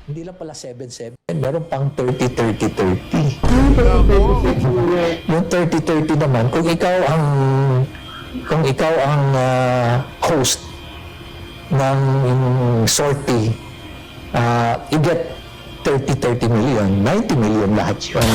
Hindi lang pala 7-7, meron pang 30-30-30. Yung 30-30 naman, kung ikaw ang host ng sortie, you get 30-30 million, 90 million lahat yun.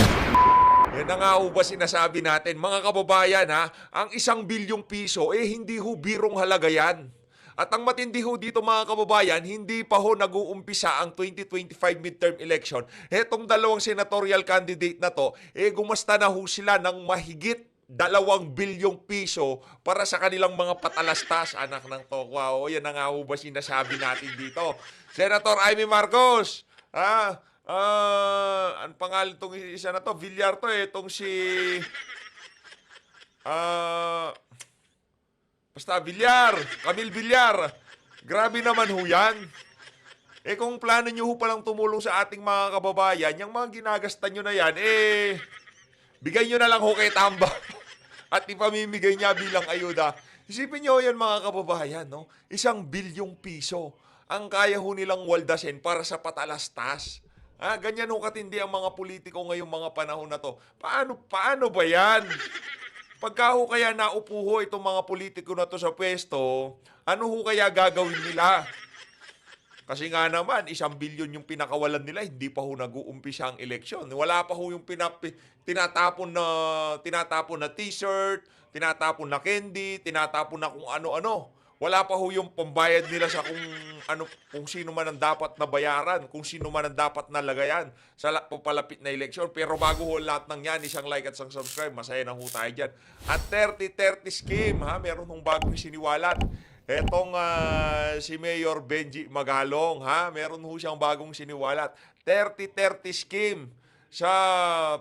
Yan na nga ho ba sinasabi natin, mga kababayan ha, ang 1 bilyong piso, hindi ho birong halaga yan. At ang matindi ho dito mga kababayan, hindi pa ho nag-uumpisa ang 2025 midterm election. Etong dalawang senatorial candidate na to, gumasta na ho sila ng mahigit 2 bilyong piso para sa kanilang mga patalastas, anak ng tokwa. O yan na nga ho ba sinasabi natin dito. Senator Amy Marcos, ang pangalan itong isa na to, Villar to itong si, basta Villar, Camille Villar. Grabe naman ho yan. Kung plano nyo ho palang tumulong sa ating mga kababayan, yung mga ginagastan nyo na yan, bigay nyo na lang ho kay Tamba. At ipamimigay niya bilang ayuda. Isipin nyo yan mga kababayan, no? 1 bilyong piso ang kaya ho nilang waldasin para sa patalastas. Ganyan ho katindi ang mga politiko ngayong mga panahon na to. Paano ba yan? Pagka ho kaya naupo ho itong mga politiko na to sa pwesto, ano ho kaya gagawin nila? Kasi nga naman, 1 bilyon yung pinakawalan nila, hindi pa ho nag-uumpisa ang eleksyon. Wala pa ho yung tinatapon na t-shirt, tinatapon na candy, tinatapon na kung ano-ano. Wala pa ho yung pambayad nila sa kung sino man ang dapat na bayaran, kung sino man ang dapat na lagayan sa papalapit na eleksyon. Pero bago ho lahat ng yan, isang like at isang subscribe, masaya na ho tayo dyan. At 30-30 scheme, meron hong bagong siniwalat. Etong si Mayor Benji Magalong, meron ho siyang bagong siniwalat. 30-30 scheme sa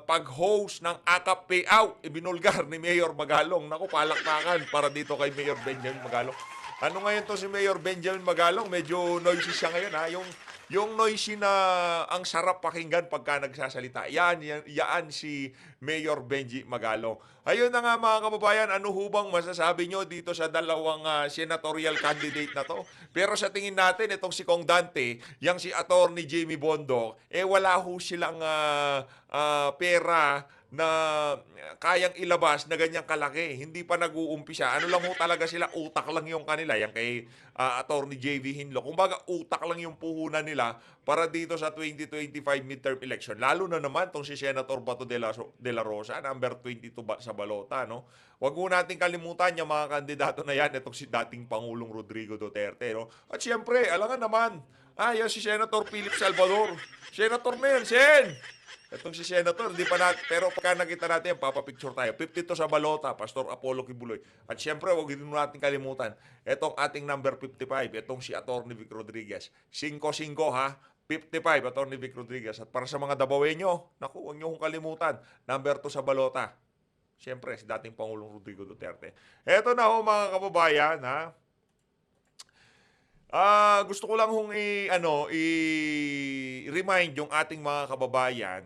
pag-host ng AKAP payout. Ibinulgar ni Mayor Magalong. Naku, palakpakan para dito kay Mayor Benjamin Magalong. Ano ngayon to si Mayor Benjamin Magalong? Medyo noisy siya ngayon Yung noisy na ang sarap pakinggan pagka nagsasalita. Yan si Mayor Benji Magalong. Ayun na nga mga kababayan, ano hubang masasabi nyo dito sa dalawang senatorial candidate na to? Pero sa tingin natin, itong si Kong Dante, yang si Attorney Jamie Bondoc, wala ho silang pera na kayang ilabas na ganyang kalaki. Hindi pa nag-uumpisa. Ano lang ho talaga sila, utak lang yung kanila. Yan kay Attorney J.V. Hinlo. Kumbaga, utak lang yung puhunan nila para dito sa 2025 midterm election. Lalo na naman tong si Senator Bato de la Rosa, number 22 sa balota. No? Huwag mo natin kalimutan yung mga kandidato na yan. Itong si dating Pangulong Rodrigo Duterte. No? At siyempre, alangan naman, yan si Senator Philip Salvador. Senator na yan, Sen! Itong si Senator, hindi pa natin, pero pagka nakita natin, papapicture tayo. 52 sa balota, Pastor Apollo Kibuloy. At syempre, huwag din natin kalimutan, itong ating number 55, itong si Attorney Vic Rodriguez. 5-5 55, Attorney Vic Rodriguez. At para sa mga Dabawenyo, naku, huwag niyo kong kalimutan, number 2 sa balota. Syempre, si dating Pangulong Rodrigo Duterte. Eto na ho mga kababayan, gusto ko lang hong i-remind yung ating mga kababayan,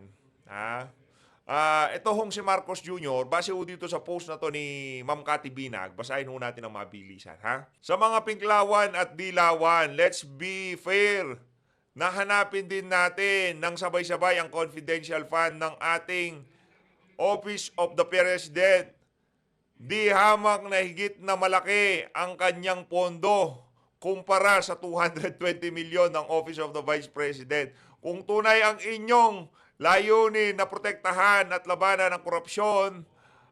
ito hong si Marcos Jr., base ho dito sa post na to ni Ma'am Cathy Binag, basahin ho natin ang mabilisan, Sa mga pinklawan at dilawan, let's be fair. Nahanapin din natin ng sabay-sabay ang confidential fund ng ating Office of the President. Di hamak na higit na malaki ang kanyang pondo kumpara sa 220 milyon ng Office of the Vice President. Kung tunay ang inyong layunin na protektahan at labanan ang korupsyon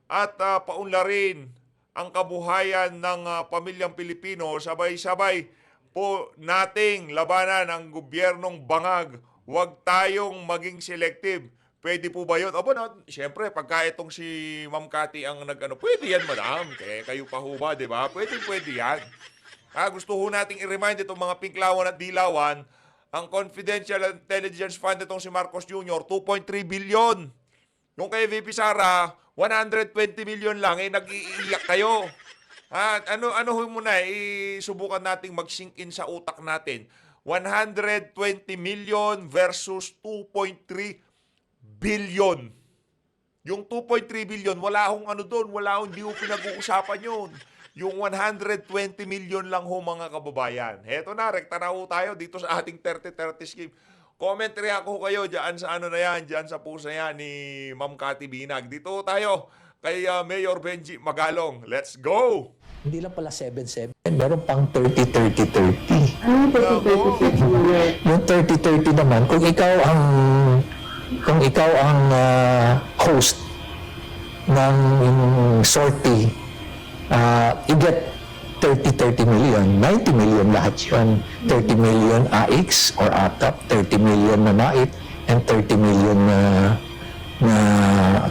at paunlarin ang kabuhayan ng pamilyang Pilipino, sabay-sabay po nating labanan ang gobyernong bangag. Huwag tayong maging selective. Pwede po ba yun? Siyempre, pagka itong si Ma'am Cathy ang pwede yan, madam. Kayo pa ho ba, di ba? Pwede yan. Gusto ho nating i-remind itong mga pinklawan at dilawan, ang Confidential Intelligence Fund itong si Marcos Jr., 2.3 billion. Yung kay VP Sara, 120 million lang, nag-iiyak kayo. Ano ho muna, isubukan nating mag-sink in sa utak natin. 120 million versus 2.3 billion. Yung 2.3 billion, wala hong doon, hindi ho pinag-uusapan yun. Yung 120 million lang ho mga kababayan. Heto na, rekta na ho tayo dito sa ating 30-30 scheme. commentary ako kayo dyan sa ano na yan, dyan sa post na yan ni Ma'am Cathy Binag. Dito tayo kay Mayor Benji Magalong. Let's go! Hindi lang pala 7-7, meron pang 30-30-30. Ano yung 30-30-30? Yung 30-30 naman, kung ikaw ang host ng sortie, you get 30-30 million, 90 million lahat yun. 30 million AX or ATAP, 30 million na NAIT, and 30 million na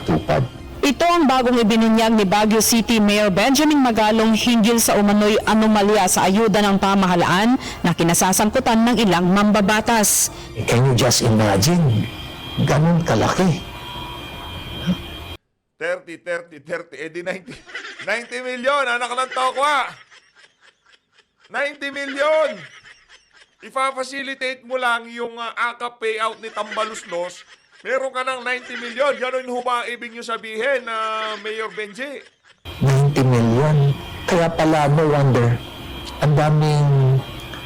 tupad. Ito ang bagong ibinunyag ni Baguio City Mayor Benjamin Magalong hinggil sa umano'y anomalya sa ayuda ng pamahalaan na kinasasangkutan ng ilang mambabatas. Can you just imagine? Ganun kalaki. 30, 90 million, anak ng tokwa. 90 million. Ifa-facilitate mo lang yung AKAP payout ni Tambaluslos. Meron ka ng 90 million. Ganun ho ba ang ibig nyo sabihin, Mayor Benji? 90 million. Kaya pala, no wonder, ang daming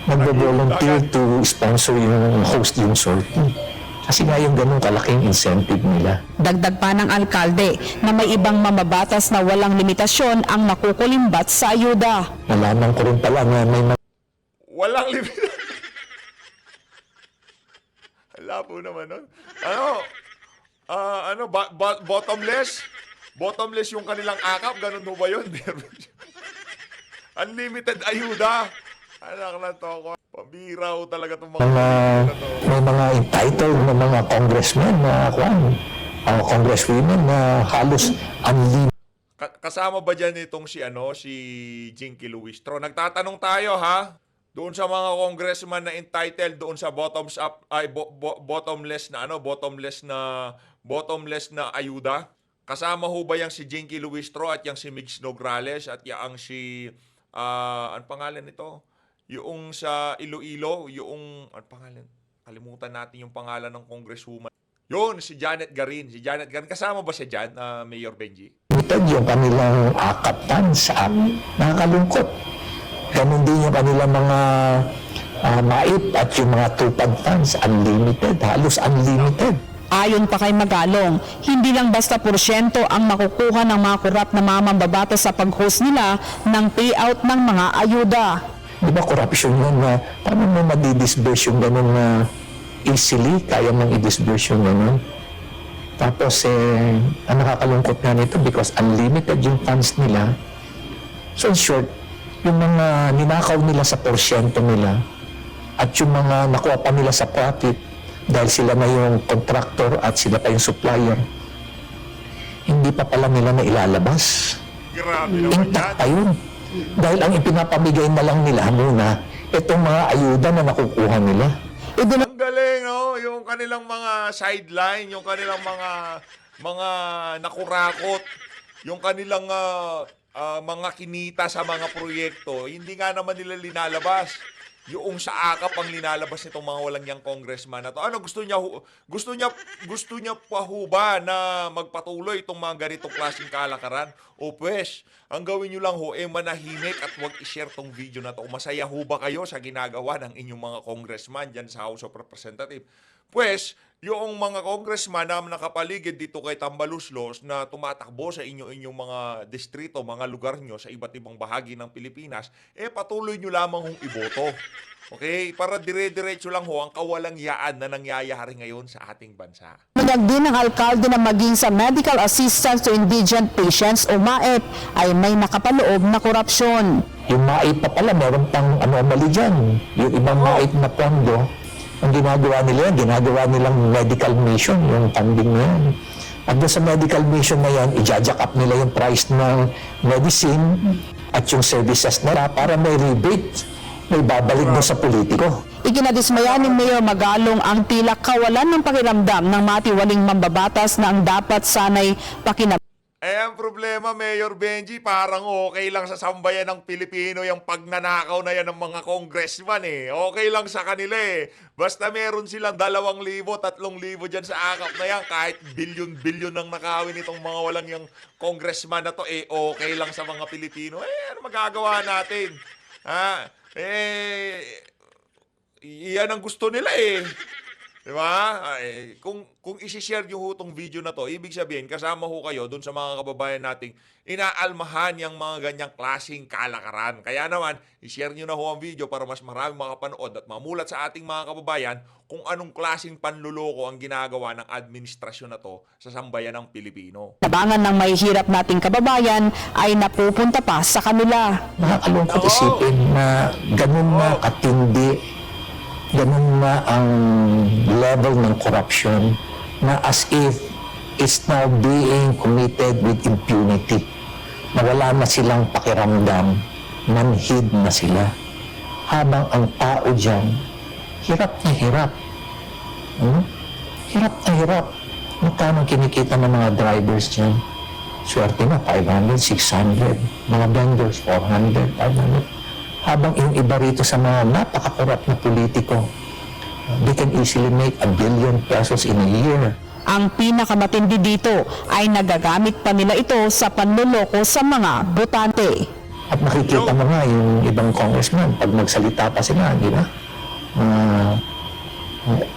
nagbo-volunteer to sponsor yung host yung sortie. Kasi nga yung ganun kalaking incentive nila. Dagdag pa ng alkalde na may ibang mambabatas na walang limitasyon ang nakukulimbat sa ayuda. Nalaman ko rin pala na may Walang limit. Hala po naman nun. Bottomless? Bottomless yung kanilang akap? Ganun ho ba yun? Unlimited ayuda. Anak na to ako. Pambira ho talaga itong mga na to. may mga entitled na mga congressmen na congresswomen na halos unlimited. Kasama ba dyan itong si Jinky Luistro? Nagtatanong tayo ha. Doon sa mga congressman na entitled doon sa bottomless na ayuda. Kasama ho ba yang si Jinky Luistro at yang si Migs Nograles at yang si ano pangalan nito? Yung sa Iloilo, yung ano pangalan? Kalimutan natin yung pangalan ng congresswoman. Yun, si Janet Garin. Si Janet Garin, kasama ba siya dyan, Mayor Benji? Yung kanilang akatan sa amin. Nakakalungkot. Ganon din yung kanilang mga MAIP at yung mga tupad funds, unlimited, halos unlimited. Ayon pa kay Magalong, hindi lang basta porsyento ang makukuha ng mga korap na mamambabatas sa pag-host nila ng payout ng mga ayuda. Di ba corruption yan na paano mo madidisburse yung gano'n na easily, kaya mong i-disburse yung gano'n? Tapos ang nakakalungkot nga nito because unlimited yung funds nila. So in short, yung mga ninakaw nila sa porsyento nila at yung mga nakuha pa nila sa profit dahil sila na yung contractor at sila pa yung supplier, hindi pa pala nila na ilalabas. Grabe naman Intact yan. pa yun. Dahil ang ipinapamigay na lang nila muna, itong mga ayuda na nakukuha nila. Ang galing, no? Yung kanilang mga sideline, yung kanilang mga nakurakot, yung kanilang mga kinita sa mga proyekto, hindi nga naman nila linalabas. Yung sa akap ang linalabas nitong mga walang yang congressman na to. Ano gusto niya pa ho ba na magpatuloy itong mga ganitong klaseng kalakaran? O pwes, ang gawin niyo lang ho manahimik at wag i-share tong video na to. Masaya ho ba kayo sa ginagawa ng inyong mga congressman diyan sa House of Representatives? Pwes, yung mga congressman na nakapaligid dito kay Tambaluslos na tumatakbo sa inyong mga distrito, mga lugar nyo sa iba't ibang bahagi ng Pilipinas, patuloy nyo lamang hong iboto. Okay? Para dire-diretso lang ho ang kawalang-yaan na nangyayari ngayon sa ating bansa. Nagdag din ng alkalde na maging sa Medical Assistance to Indigent Patients o MAEP ay may nakapaloob na korupsyon. Yung MAIP pa pala, meron pang anomaly dyan. Yung ibang MAIP na pondo, ang ginagawa nila yan, ginagawa nilang medical mission, yung funding na yan. At doon sa medical mission na yan, i-jack up nila yung price ng medicine at yung services nila para may rebate, may babalik doon sa politiko. Ikinadismaya ni Mayor Magalong ang tila kawalan ng pakiramdam ng matiwaling mambabatas na ang dapat sanay pakinabang. Ang problema, Mayor Benji, parang okay lang sa sambayan ng Pilipino yung pagnanakaw na yan ng mga congressman Okay lang sa kanila Basta meron silang 2,000, 3,000 dyan sa akap na yan. Kahit bilyon-bilyon ang nakawin itong mga walang yung congressman na to, okay lang sa mga Pilipino. Ano magagawa natin? Yan ang gusto nila Di ba? Kung isi-share nyo ho tong video na to, ibig sabihin, kasama ho kayo dun sa mga kababayan nating inaalmahan yung mga ganyang klaseng kalakaran. Kaya naman, i-share nyo na ho ang video para mas marami makapanood at mamulat sa ating mga kababayan kung anong klaseng panluloko ang ginagawa ng administrasyon na to sa sambayan ng Pilipino. Tabangan ng mahihirap nating kababayan ay napupunta pa sa kanila. Nakakalungkot isipin na ganun na katindi, ganun na ang level ng corruption na as if is now being committed with impunity. Na wala na silang pakiramdam, manhid na sila. Habang ang tao dyan, hirap na hirap. Hirap na hirap. Magkano kinikita ng mga drivers dyan? Swerte na, 500, 600. Mga vendors, 400, 500. Habang yung iba rito sa mga napakakorap na politiko, they can easily make 1 billion pesos in a year. Ang pinakamatindi dito ay nagagamit pa nila ito sa panloloko sa mga botante. At nakikita mo nga yung ibang congressman, pag magsalita pa sila, di ba?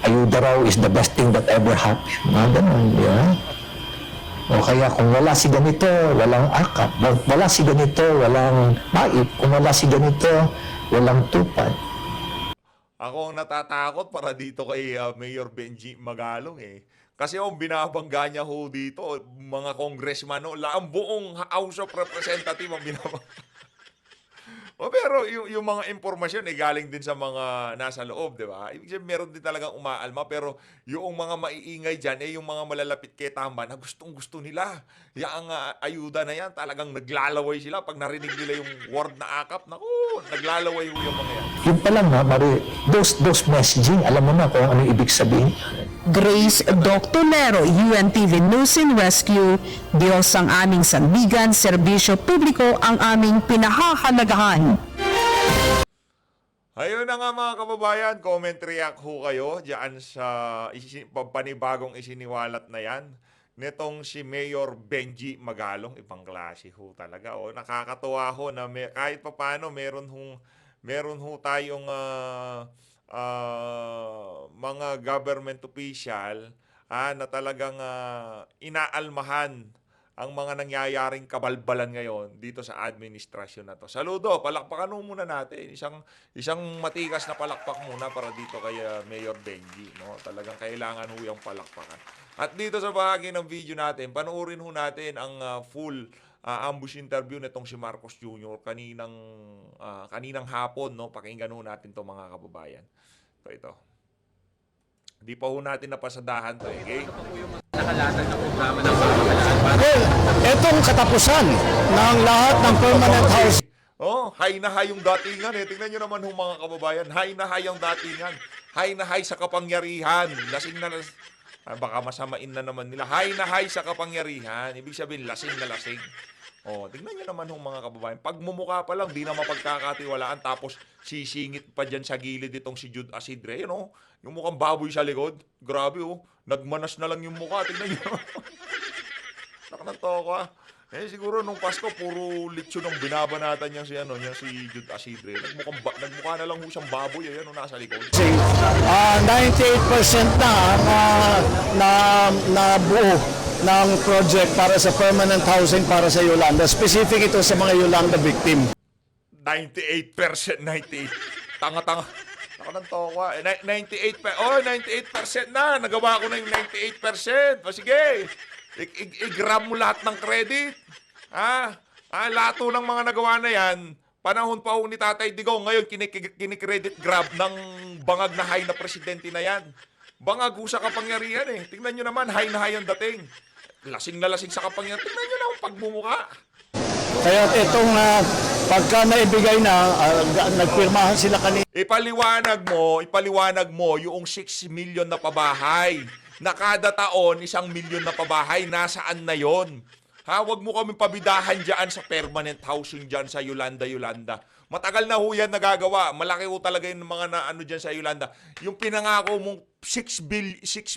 Ayuda raw is the best thing that ever happened. Mga ganun, di ba? O kaya kung wala si ganito, walang akap. Wala si ganito, walang maip. Kung wala si ganito, walang tupad. Ako ang natatakot para dito kay Mayor Benji Magalong eh. Kasi ang binabangga niya ho dito, mga congressman, no, ang buong House of Representatives ang binabangga. Pero yung mga impormasyon galing din sa mga nasa loob, di ba? Ibig sabihin, meron din talagang umaalma, pero yung mga maiingay dyan, yung mga malalapit kay Tamba na gustong-gusto nila. Yung ayuda na yan, talagang naglalaway sila. Pag narinig nila yung word na akap, naku, naglalaway yung mga yan. Yun pa lang, Mari, those messaging, alam mo na kung ano ibig sabihin. Grace Doctolero, UNTV News and Rescue, Diyos ang aming sandigan, serbisyo publiko ang aming pinahahalagahan. Ayun na nga mga kababayan, comment react ho kayo dyan sa panibagong isiniwalat na yan. Nitong si Mayor Benji Magalong, ibang klase ho talaga. Nakakatuwa ho na kahit papano meron ho tayong mga government official na talagang inaalmahan ang mga nangyayaring kabalbalan ngayon dito sa administrasyon na to. Saludo, palakpakan muna natin. Isang matikas na palakpak muna para dito kay Mayor Benji. No? Talagang kailangan ho yung palakpakan. At dito sa bahagi ng video natin, panoorin ho natin ang full ambush interview nitong si Marcos Jr. kaninang hapon. No? Pakinggan ho natin to mga kababayan. Ito. Di pa ho natin napasadahan to, okay? Nakalatag na programa ng pamahalaan. Well, etong katapusan ng lahat ng permanent house. High na high yung datingan eh. Tingnan nyo naman ho mga kababayan. High na high ang datingan. High na high sa kapangyarihan. Lasing na lasing. Baka masamain na naman nila. High na high sa kapangyarihan. Ibig sabihin, lasing na lasing. Tingnan nyo naman ho mga kababayan. Pag mumukha pa lang, di na mapagkakatiwalaan. Tapos sisingit pa dyan sa gilid itong si Jude Asidre. Yung mukhang baboy sa likod. Grabe Nagmanas na lang yung mukha. Tingnan nyo. Nakananto ko siguro nung Pasko, puro lechon ang binabanatan niya si Jude Asidre. Nagmukha na lang ho siyang baboy. Nasa likod. 98% na buo ng project para sa permanent housing para sa Yolanda. Specific ito sa mga Yolanda victim. 98%. Tanga-tanga. Ako nang toka. 98% na. Nagawa ko na yung 98%. Sige. I-grab mo lahat ng credit. Lahat ng mga nagawa na yan, panahon pa ni Tatay Digong. Ngayon, kinikredit grab ng bangag na high na presidente na yan. Bangag sa kapangyarihan eh. Tingnan nyo naman, high na high ang dating. Lasing na lasing sa kapangyarihan. Tingnan nyo na ang pagmumukha. Kaya itong pagka naibigay na, nagpirmahan sila kanina. Ipaliwanag mo yung 6 million na pabahay. Na kada taon, 1 million na pabahay. Nasaan na yon? Huwag mo kami pabidahan dyan sa permanent housing dyan sa Yolanda. Matagal na ho yan nagagawa. Malaki ho talaga yung mga dyan sa Yolanda. Yung pinangako mong 6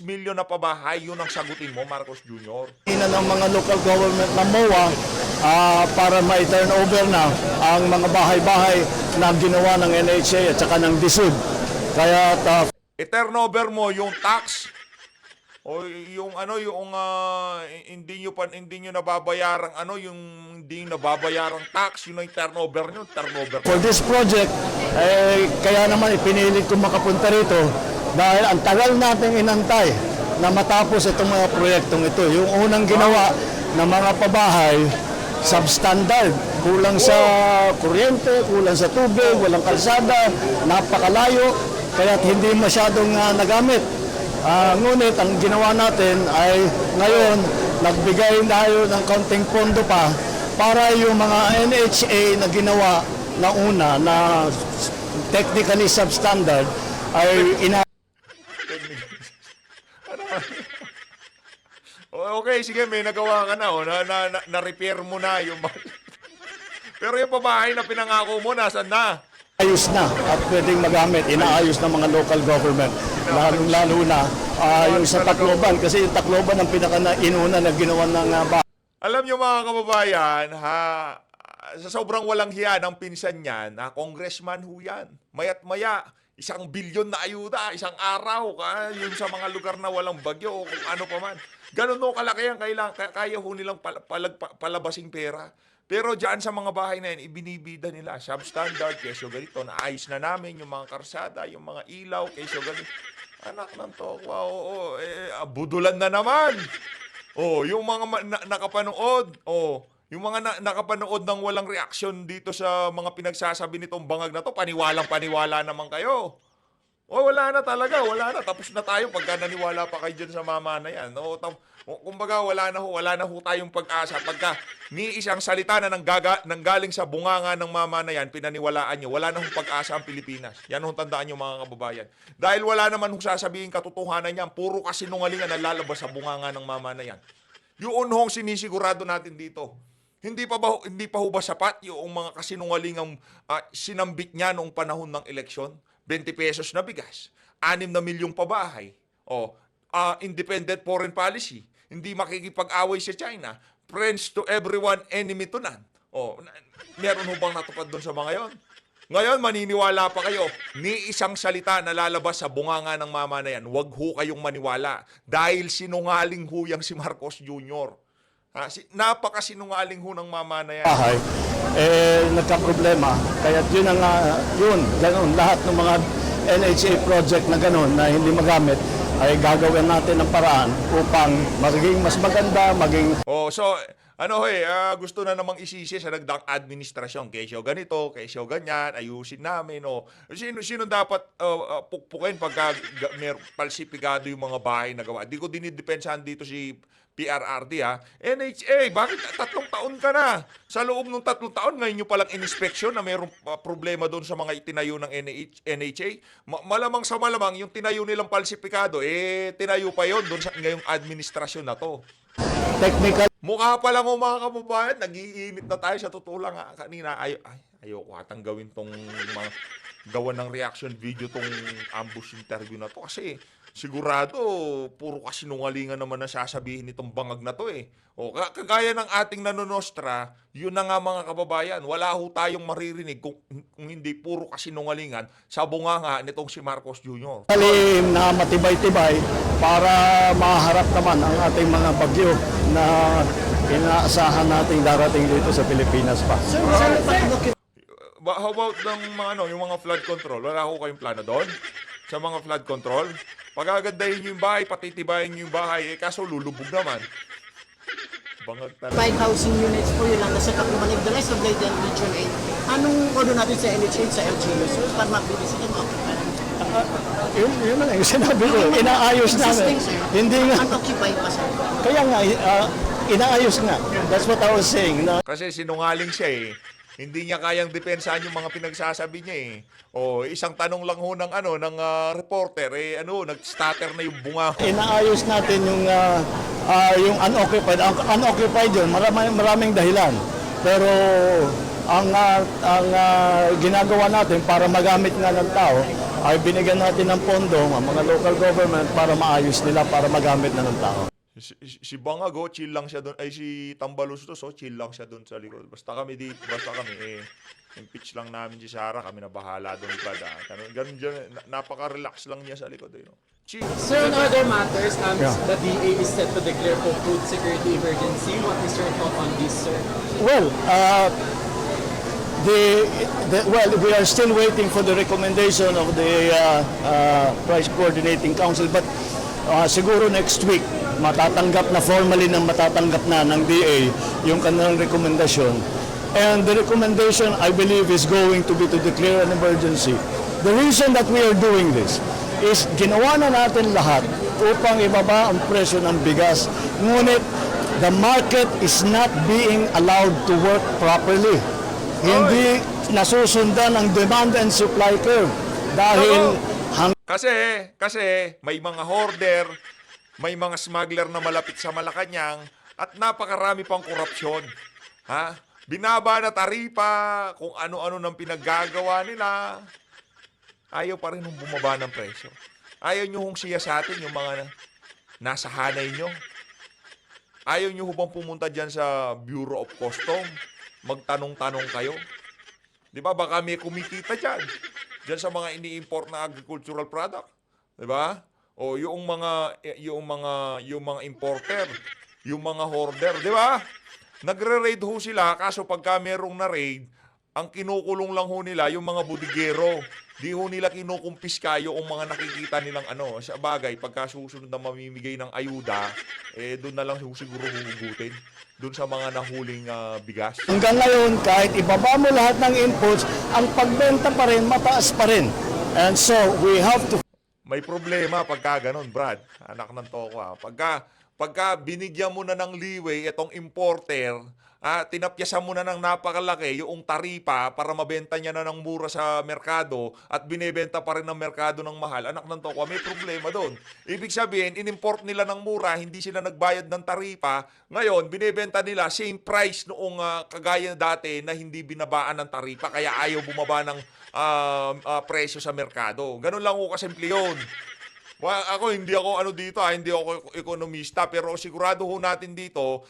million na pabahay, yun ang sagutin mo, Marcos Jr. Ng mga local government ng MOA para ma-turn over na ang mga bahay-bahay na ginawa ng NHA at saka ng DSUD. Kaya turnover mo yung tax o yung hindi nyo nababayarang yung hindi nyo nababayarang tax, yun ang turnover nyo, turnover. For this project, kaya naman ipinilit ko makapunta rito dahil ang tagal nating inantay na matapos itong mga proyektong ito. Yung unang ginawa ng mga pabahay, substandard. Kulang sa kuryente, kulang sa tubig, walang kalsada, napakalayo, kaya't hindi masyadong nagamit. Ngunit ang ginawa natin ay ngayon, nagbigay tayo ng kaunting pondo pa para yung mga NHA na ginawa na una na technically substandard ay Okay, sige, may nagawa ka na, na-repair mo na yung pero yung pabahay na pinangako mo, nasan na? ayos na at pwedeng magamit. Inaayos ng mga local government. Lalo na yung sa Tacloban. Kasi yung Tacloban ang pinaka-inuna na ginawa ng Alam nyo mga kababayan, sa sobrang walang hiya ng pinsan niyan, congressman ho yan. Maya't maya, 1 bilyon na ayuda, isang araw, yung sa mga lugar na walang bagyo o kung ano pa man. Ganun no kalaki ang kaya ho nilang palabasing pera. Pero dyan sa mga bahay na yan, ibinibida nila, substandard, kesyo ganito, naayos na namin yung mga karsada, yung mga ilaw, kesyo ganito. Anak ng tokwa, budulan na naman. Yung mga nakapanood, yung mga nakapanood ng walang reaksyon dito sa mga pinagsasabi nitong bangag na to, paniwalang-paniwala naman kayo. Wala na talaga, wala na. Tapos na tayo pagka naniwala pa kayo dyan sa mama na yan. Kumbaga, wala na ho tayong pag-asa. Pagka ni isang salita na nanggaling sa bunganga ng mama na yan, pinaniwalaan nyo, wala na hong pag-asa ang Pilipinas. Yan ho tandaan nyo mga kababayan. Dahil wala naman hong sasabihin katotohanan yan, puro kasinungalingan na lalabas sa bunganga ng mama na yan. Yun hong sinisigurado natin dito. Hindi pa ho ba sapat yung mga kasinungalingang sinambit niya noong panahon ng eleksyon? 20 pesos na bigas, 6 na milyong pabahay, independent foreign policy, hindi makikipag-away sa China, friends to everyone, enemy to none. Meron ho bang natupad doon sa mga yon? Ngayon, maniniwala pa kayo, ni isang salita na lalabas sa bunganga ng mama na yan, wag ho kayong maniwala dahil sinungaling ho yang si Marcos Jr. Napakasinungaling ho ng mama na yan. bahay, nagka-problema. Kaya yun ang, ganun, lahat ng mga NHA project na ganun na hindi magamit, ay gagawin natin ng paraan upang maging mas maganda, maging... gusto na namang isisi sa nagdang administrasyon. Kesyo ganito, kesyo ganyan, ayusin namin. Sino dapat pukpukin pagka palsipigado yung mga bahay na gawa? Di ko dinidepensahan dito si PRRD NHA, bakit 3 taon ka na? Sa loob ng 3 taon, ngayon nyo palang inspeksyon na mayroong problema doon sa mga itinayo ng NHA. Malamang sa malamang, yung tinayo nilang palsipikado, tinayo pa yon doon sa ngayong administrasyon na to. Technical. Mukha pa lang mga kababayan, nag-iinit na tayo sa totoo lang kanina. Ayoko atang gawin tong mga gawa ng reaction video tong ambush interview na to kasi sigurado puro kasinungalingan naman ang sasabihin nitong bangag na to kagaya ng ating nanonostra, yun na nga mga kababayan, wala ho tayong maririnig kung hindi puro kasinungalingan sa bunganga nitong si Marcos Jr. Talim na matibay-tibay para maharap naman ang ating mga bagyo na inaasahan nating darating dito sa Pilipinas pa. How about yung mga flood control? Wala ho kayong plano doon? Sa mga flood control? Pagagandahin nyo yung bahay, patitibayin nyo yung bahay, kaso lulubog naman. Bangag talaga. 5 housing units po yun lang nasa Tacloban. The rest of the Region 8, anong order natin sa NHA, sa LGUs? Para mabilis sila ma-occupy. Yun na lang yung sinabi ko. Inaayos namin. Hindi nga. Unoccupied pa sir. Kaya nga, inaayos nga. That's what I was saying. Kasi sinungaling siya Hindi niya kayang depensahan yung mga pinagsasabi niya isang tanong lang ho ng reporter nag-stutter na yung bunga. Inaayos natin yung unoccupied. Ang unoccupied yun, maraming dahilan. Pero ang ginagawa natin para magamit nga ng tao ay binigyan natin ng pondo ang mga local government para maayos nila para magamit na ng tao. Si Bangago, chill lang siya doon. Si Tambalustos, chill lang siya doon sa likod. Basta kami Impeach lang namin si Sara, kami na bahala doon, Brad. Ganun dyan, napaka-relax lang niya sa likod. No? Chief. Sir, on other matters, the DA is set to declare po food security emergency. What is your thought on this, sir? Well, we are still waiting for the recommendation of the Price Coordinating Council, but siguro next week matatanggap na ng DA yung kanilang rekomendasyon. And the recommendation, I believe, is going to be to declare an emergency. The reason that we are doing this is ginawa na natin lahat upang ibaba ang presyo ng bigas. Ngunit the market is not being allowed to work properly. Hindi nasusundan ang demand and supply curve dahil Kasi may mga hoarder, may mga smuggler na malapit sa Malacanang at napakarami pang korupsyon. Ha? Binaba na taripa, kung ano-ano nang pinaggagawa nila. Ayaw pa rin hong bumaba ng presyo. Ayaw nyo hong siya sa atin yung mga nasa hanay nyo. Ayaw nyo bang pumunta dyan sa Bureau of Custom? Magtanong-tanong kayo. Di ba? Baka may kumikita dyan. Dyan sa mga ini-import na agricultural product. Di ba? O yung mga importer, yung mga hoarder, di ba? Nagre-raid ho sila, kaso pagka merong na-raid, ang kinukulong lang ho nila yung mga budigero. Di ho nila kinukumpiska yung mga nakikita nilang sa bagay, pagka susunod na mamimigay ng ayuda, doon na lang siguro huhugutin. Doon sa mga nahuling bigas. hanggang ngayon, kahit ibaba mo lahat ng inputs, ang pagbenta pa rin, mataas pa rin. And so, we have to... May problema pagka ganun, Brad. Anak ng toko. Pagka binigyan mo na ng leeway itong importer, tinapyasan mo na ng napakalaki yung taripa para mabenta niya na ng mura sa merkado at binebenta pa rin ng merkado ng mahal. Anak ng toko, may problema doon. Ibig sabihin, inimport nila ng mura, hindi sila nagbayad ng taripa. Ngayon, binebenta nila same price noong kagaya dati na hindi binabaan ng taripa kaya ayaw bumaba ng presyo sa merkado. Ganun lang ko kasimple yun. Hindi ako ekonomista, pero sigurado ho natin dito,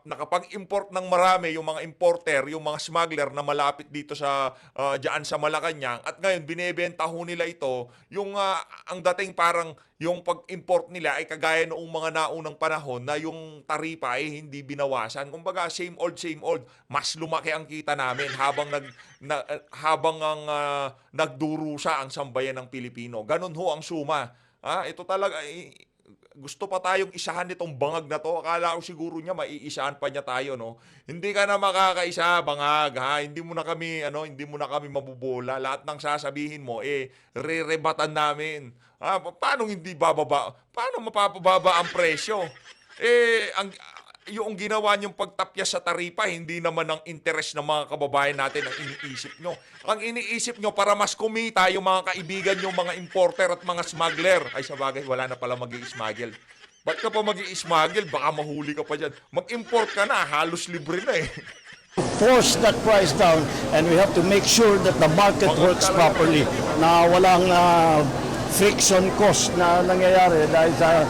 nakapag-import ng marami yung mga importer, yung mga smuggler na malapit dito sa diyan sa Malacanang, at ngayon binebenta ho nila ito, yung ang dating parang yung pag-import nila ay kagaya noong mga naunang panahon na yung taripa ay hindi binawasan. Kumbaga same old, mas lumaki ang kita namin habang nagdurusa ang sambayan ng Pilipino. Ganun ho ang suma. Ito talaga, gusto pa tayong isahan nitong bangag na to. Akala ko siguro niya maiisahan pa niya tayo, no? Hindi ka na makakaisa, bangag, ha? Hindi mo na kami mabubola. Lahat ng sasabihin mo, re-rebatan namin. Paano hindi bababa? Paano mapapababa ang presyo? Yung ginawa niyong pagtapyas sa taripa, hindi naman ang interes ng mga kababayan natin ang iniisip nyo. Ang iniisip nyo para mas kumita yung mga kaibigan nyo, mga importer at mga smuggler. Ay, sa bagay, wala na pala mag-i-smuggle. Ba't ka pa mag-i-smuggle? Baka mahuli ka pa dyan. Mag-import ka na, halos libre na force that price down, and we have to make sure that the market works properly, na walang friction cost na nangyayari dahil sa...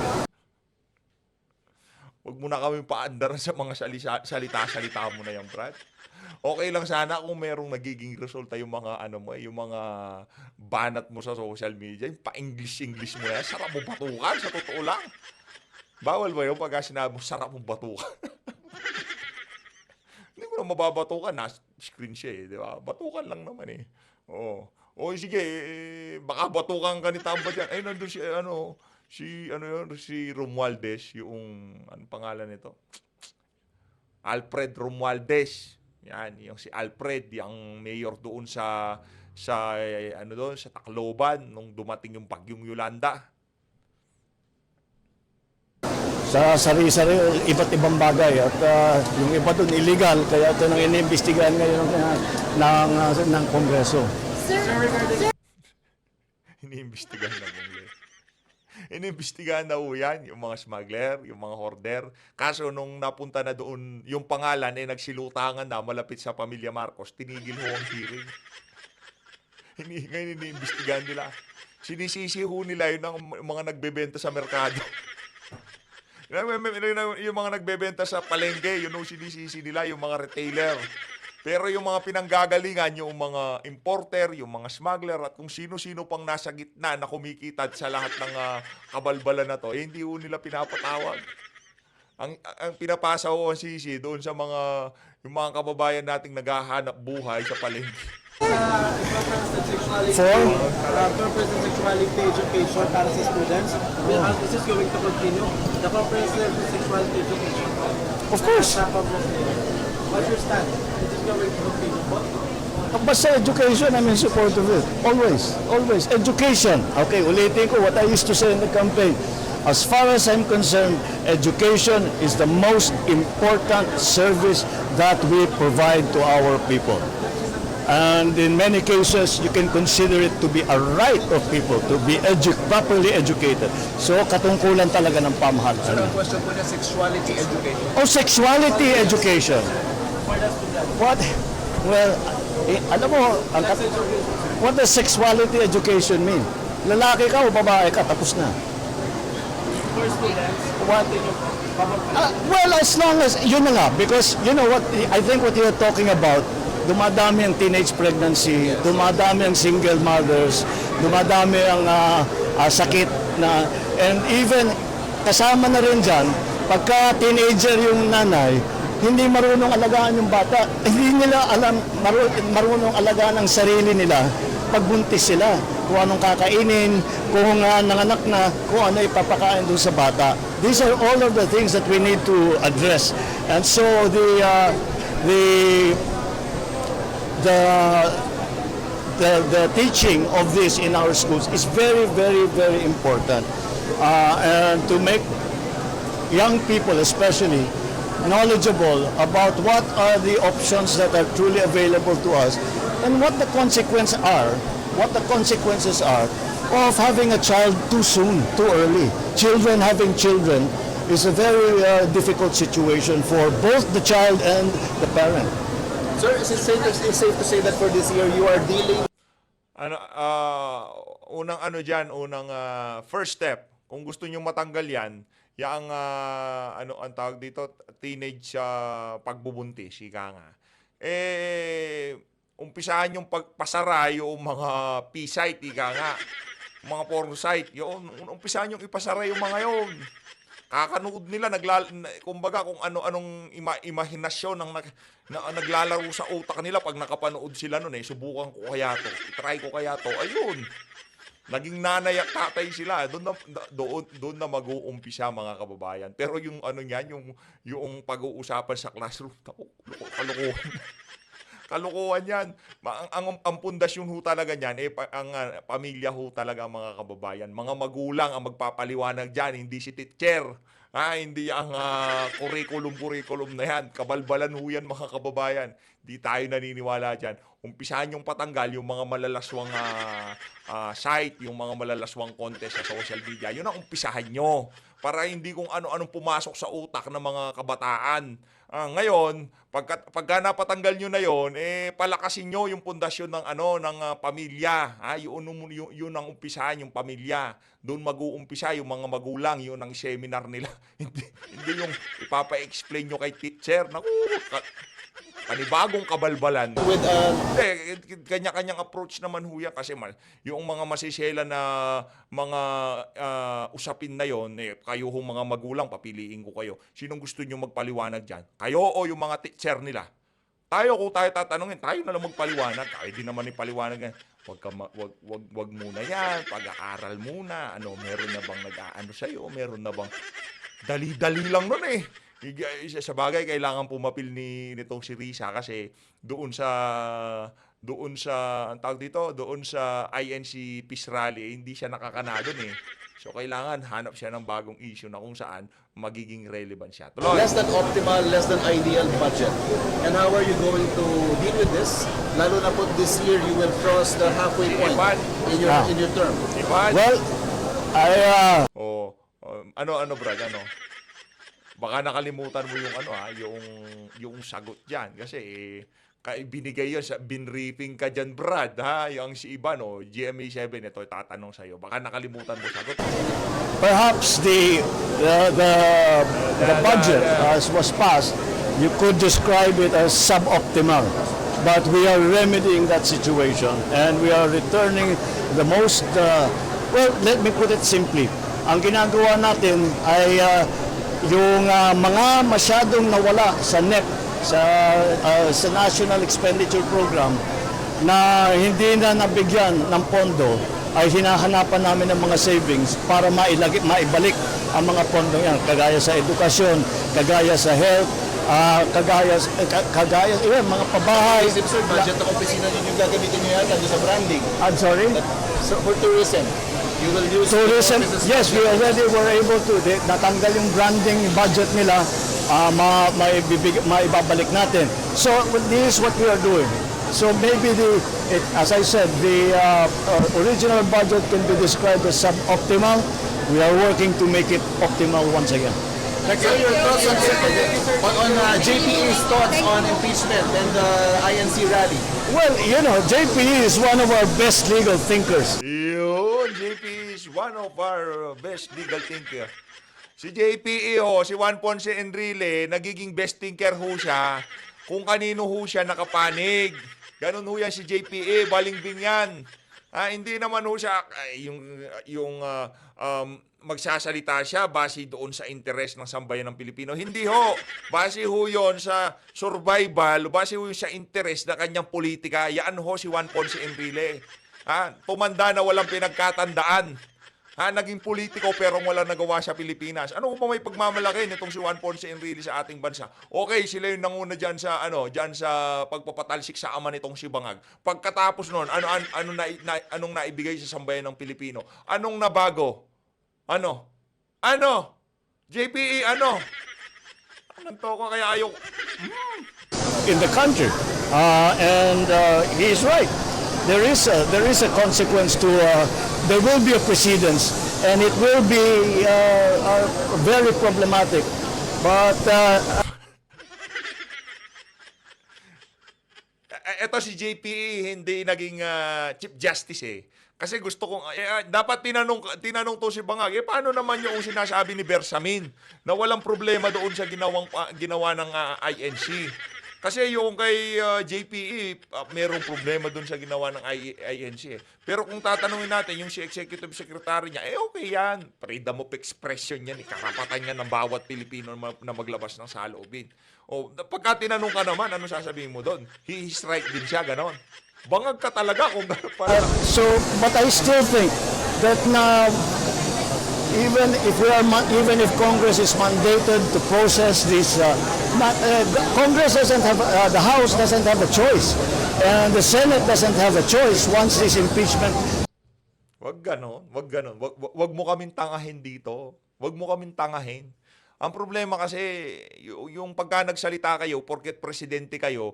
Huwag mo na kami paandaran sa mga salita mo na yan, Brad. Okay lang sana kung merong nagiging resulta yung mga yung mga banat mo sa social media, yung pa-English mo yan. Sarap mo batukan, sa totoo lang. Bawal ba yun pagka sinabi mo, sarap mo batukan? Hindi mo na mababatukan, screen siya di ba? Batukan lang naman Oo. O sige, baka batukan ka ni Tamba dyan. Ay, nandun si Romualdez, yung pangalan nito? Alfred Romualdez. Yan, yung si Alfred, yung mayor doon sa Tacloban nung dumating yung bagyong Yolanda. Sa sari-sari, iba't ibang bagay at yung iba doon illegal, kaya ito nang iniimbestigahan ngayon ng Kongreso. Iniimbestigahan ng Kongreso. Inimbestigahan na ho yan, yung mga smuggler, yung mga hoarder. Kaso nung napunta na doon, yung pangalan nagsilutangan na malapit sa pamilya Marcos, tinigil ho ang hearing. Ngayon iniimbestigahan nila. Sinisisi ho nila yun ang mga nagbebenta sa merkado. Yung mga nagbebenta sa palengke, yun ho sinisisi nila, yung mga retailer. Pero yung mga pinanggagalingan, yung mga importer, yung mga smuggler, at kung sino-sino pang nasa gitna na kumikita sa lahat ng kabalbalan na to, hindi ho nila pinapatawag. Ang pinapasa ho ang sisi doon sa yung mga kababayan nating naghahanap buhay sa palengke. Comprehensive sexuality education para sa students. This is going to continue. The comprehensive sexuality education. Of course. What's your stand? This is going to continue po? Basta education, I'm in support of it. Always, always. Education. Okay, ulitin ko what I used to say in the campaign. As far as I'm concerned, education is the most important service that we provide to our people. And in many cases, you can consider it to be a right of people to be properly educated. So, katungkulan talaga ng pamahalaan. Ang question po na sexuality education. Oh, sexuality education. What? Well, alam mo, what does sexuality education mean? Lalaki ka o babae ka, tapos na. What? Well, as long as, yun na nga, because, you know what, I think what you're talking about, dumadami ang teenage pregnancy, dumadami ang single mothers, dumadami ang sakit na, and even kasama na rin dyan, pagka teenager yung nanay, hindi marunong alagaan yung bata, hindi nila alam, marunong alagaan ang sarili nila, pagbuntis sila, kung anong kakainin, kung nanganak na, kung ano ipapakain doon sa bata. These are all of the things that we need to address. And so the teaching of this in our schools is very, very, very important. And to make young people especially knowledgeable about what are the options that are truly available to us and what the consequences are of having a child too soon, too early. Having children is a very difficult situation for both the child and the parent. Sir, is it safe to say that for this year you are dealing Unang first step, kung gusto niyo matanggal yan, ang ang tawag dito, teenage pagbubuntis, ika nga. Umpisahan yung pagpasara yung mga P-site, ika nga. Mga porno site, yun, umpisahan yung ipasara yung mga yun. Kakanood nila, kumbaga kung ano-anong imahinasyon ng naglalaro sa utak nila pag nakapanood sila nun subukan ko kaya to, itry ko kaya to, ayun. Naging nanay at tatay sila, doon na mag-uumpisa mga kababayan. Pero yung yung pag-uusapan sa classroom, kalokohan. Kalokohan yan. Ang pundasyon ho talaga niyan, ang pamilya ho talaga mga kababayan. Mga magulang ang magpapaliwanag dyan, hindi si teacher. Hindi ang curriculum na yan. Kabalbalan ho yan mga kababayan. Di tayo naniniwala dyan. Umpisahan yung patanggal yung mga malalaswang site, yung mga malalaswang contest sa social media. Yun ang umpisahan nyo. Para hindi kung ano-anong pumasok sa utak ng mga kabataan. Ngayon, pagka napatanggal nyo na yon, palakasin nyo yung pundasyon ng pamilya. Yun ang umpisahan, yung pamilya. Doon mag-uumpisa yung mga magulang, yun ang seminar nila. hindi yung ipapa-explain nyo kay teacher. Naku, panibagong kabalbalan. with Kanya-kanyang approach naman ho yan kasi yung mga masisela na mga usapin na yon, kayo ho mga magulang, papiliin ko kayo. Sinong gusto nyo magpaliwanag dyan? Kayo o yung mga teacher nila? Kung tayo tatanungin, tayo na lang magpaliwanag. Tayo din naman ipaliwanag. Wag muna yan, pag-aaral muna. Meron na bang nag-aano sa'yo? Meron na bang dali-dali lang nun sa bagay, kailangan pumapil nitong si Risa kasi doon sa ang tawag dito, doon sa INC Peace Rally, hindi siya nakakana doon So kailangan hanap siya ng bagong issue na kung saan magiging relevant siya. Tuloy. less than optimal, less than ideal budget. And how are you going to deal with this? Lalo na po this year you will cross the halfway point in your term. Ivan? Well, Brad, baka nakalimutan mo yung sagot diyan kasi binigay yun binripping ka diyan, Brad, yung si Ivan GMA7 ito tatanong sa iyo, baka nakalimutan mo sagot. perhaps the budget as was passed you could describe it as suboptimal. But we are remedying that situation and we are returning the most, well, let me put it simply. Ang ginagawa natin ay yung mga masyadong nawala sa NEP, sa National Expenditure Program, na hindi na nabigyan ng pondo, ay hinahanapan namin ng mga savings para maibalik ang mga pondo yan, kagaya sa edukasyon, kagaya sa health, kagaya mga pabahay. Isip sir, budget ng opisina ninyo yung gagamitin nyo yan sa branding. I'm sorry? So for tourism, you will use Tourism, offices- yes, we already were able to. Natanggal yung branding budget nila, maibabalik natin. So this is what we are doing. So maybe as I said, the original budget can be described as suboptimal. We are working to make it optimal once again. So your thoughts on JPA's thoughts on impeachment and the INC rally? Well, you know, JPE is one of our best legal thinkers. Yun, JPE is one of our best legal thinker. Si JPE si Juan Ponce Enrile, nagiging best thinker ho siya kung kanino ho siya nakapanig. Ganun ho yan si JPE, balingbing yan. Hindi naman ho siya magsasalita siya base doon sa interes ng sambayan ng Pilipino. Hindi ho. Base ho yon sa survival, base ho yun sa interes na kanyang politika. Yan ho si Juan Ponce Enrile. Tumanda na walang pinagkatandaan. Naging politiko pero walang nagawa sa Pilipinas. Ano pa may pagmamalaki nitong si Juan Ponce Enrile sa ating bansa? Okay, sila yung nanguna diyan sa pagpapatalsik sa ama nitong si Bangag. Pagkatapos noon, anong naibigay sa sambayan ng Pilipino? Anong nabago? Ano? JPE, ano? Anong toko kaya ayaw? In the country, and he is right. There is a consequence to. There will be a precedence, and it will be very problematic. But Eto si JPE hindi naging Chief Justice eh. Kasi gusto kong, dapat tinanong to si Bangag, paano naman yung sinasabi ni Bersamin na walang problema doon sa ginawa ng INC? Kasi yung kay JPE, merong problema doon sa ginawa ng INC. Pero kung tatanungin natin, yung si Executive Secretary niya, okay yan. Freedom of expression yan. Karapatan yan ng bawat Pilipino na maglabas ng saloobin. Pagka tinanong ka naman, ano sasabihin mo doon? He is right din siya, ganon. Bangag ka talaga kung gano'n pala. but I still think that now, even if Congress is mandated to process this, Congress doesn't have, the House doesn't have a choice, and the Senate doesn't have a choice once this impeachment. Wag ganon. Wag mo kaming tangahin dito. Wag mo kaming tangahin. Ang problema kasi, yung pagka nagsalita kayo, porket presidente kayo,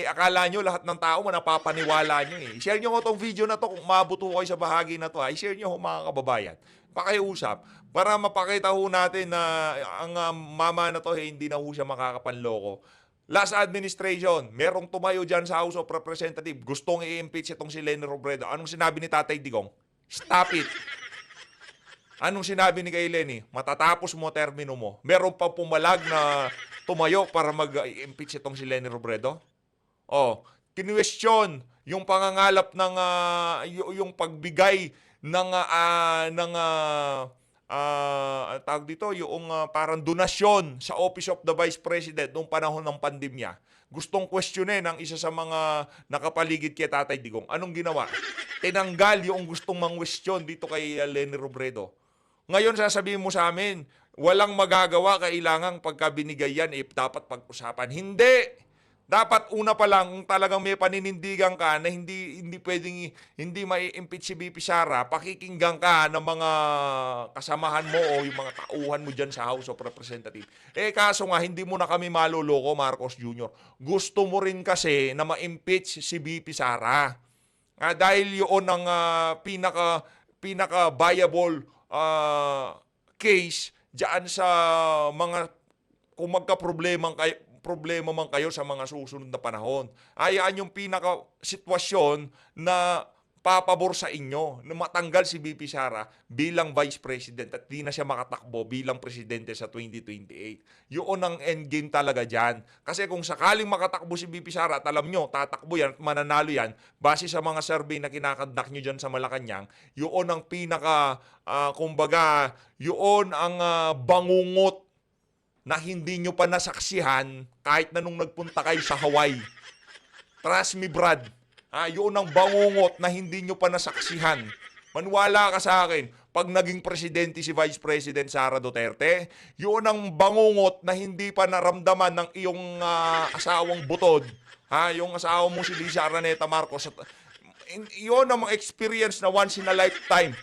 akala nyo lahat ng tao napapaniwala nyo eh. I-share nyo ko tong video na to, kung mabuto kayo sa bahagi na to, i-share nyo ho mga kababayan. Pakiusap, para mapakita ho natin na ang mama na to, hindi na ho siya makakapanloko. Last administration, merong tumayo dyan sa House of Representatives, gustong i-impeach itong si Leni Robredo. Anong sinabi ni Tatay Digong? Stop it! Anong sinabi ni kay Lenny? Matatapos mo termino mo. Meron pa pumalag na tumayo para mag-impeach itong si Leni Robredo? Kinwestiyon yung pangangalap ng yung pagbigay ng tawag dito, yung parang donasyon sa Office of the Vice President noong panahon ng pandemya. Gustong questionin ang isa sa mga nakapaligid kay Tatay Digong. Anong ginawa? Tinanggal yung gustong mangwestiyon dito kay Leni Robredo. Ngayon sasabihin mo sa amin, walang magagawa, kailangang pagka binigay yan, dapat pag-usapan. Hindi! Dapat una pa lang, kung talagang may paninindigan ka na hindi pwedeng, hindi mai-impeach si BP Sara, pakikinggan ka ng mga kasamahan mo o yung mga tauhan mo dyan sa House of Representatives. Kaso nga, hindi mo na kami maluloko, Marcos Jr. Gusto mo rin kasi na ma-impeach si BP Sara. Dahil yun ang pinaka-viable case diyan sa mga kung magka-problema man kayo sa mga susunod na panahon. Ayaan yung pinaka-sitwasyon na papabor sa inyo na matanggal si VP Sara bilang Vice President at di na siya makatakbo bilang Presidente sa 2028. Yun ang endgame talaga dyan. Kasi kung sakaling makatakbo si VP Sara at alam nyo, tatakbo yan at mananalo yan, base sa mga survey na kinakandak nyo dyan sa Malacanang, yun ang pinaka, kumbaga, yun ang bangungot na hindi nyo pa nasaksihan kahit na nung nagpunta kayo sa Hawaii. Trust me, Brad. Yun ang bangungot na hindi nyo pa nasaksihan. Maniwala ka sa akin, pag naging presidente si Vice President Sara Duterte, yun ang bangungot na hindi pa naramdaman ng iyong asawang butod. Yung asawa mo si Lisa Araneta Marcos. Yun ang mga experience na once in a lifetime.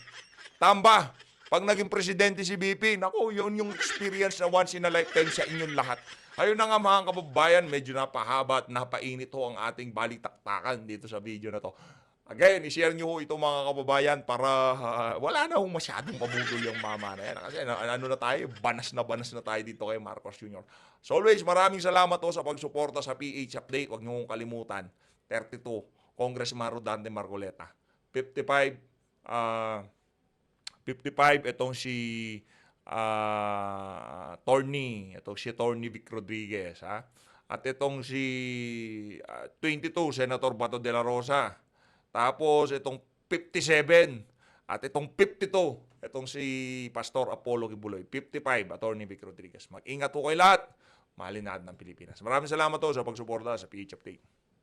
Tamba, pag naging presidente si BP, naku, yun yung experience na once in a lifetime sa inyong lahat. Ayun na nga mga kababayan, medyo napahaba at napainit ho ang ating balitaktakan dito sa video na to. Again, i-share nyo ho ito mga kababayan para wala na ho masyadong mabudol yung mama na yan. Kasi ano na tayo, banas na tayo dito kay Marcos Jr. So always, maraming salamat ho sa pagsuporta sa PH Update. Huwag nyo kong kalimutan. 32, Congressman Rodante Marcoleta. 55, itong si Torny Vic Rodriguez, ha? At itong si 22, Senator Bato de la Rosa. Tapos itong 57 at itong 52, itong si Pastor Apollo Kibuloy. 55, Attorney Vic Rodriguez. Mag-ingat po kayo lahat. Mahalin natin ng Pilipinas. Maraming salamat po sa pagsuporta sa PH Update.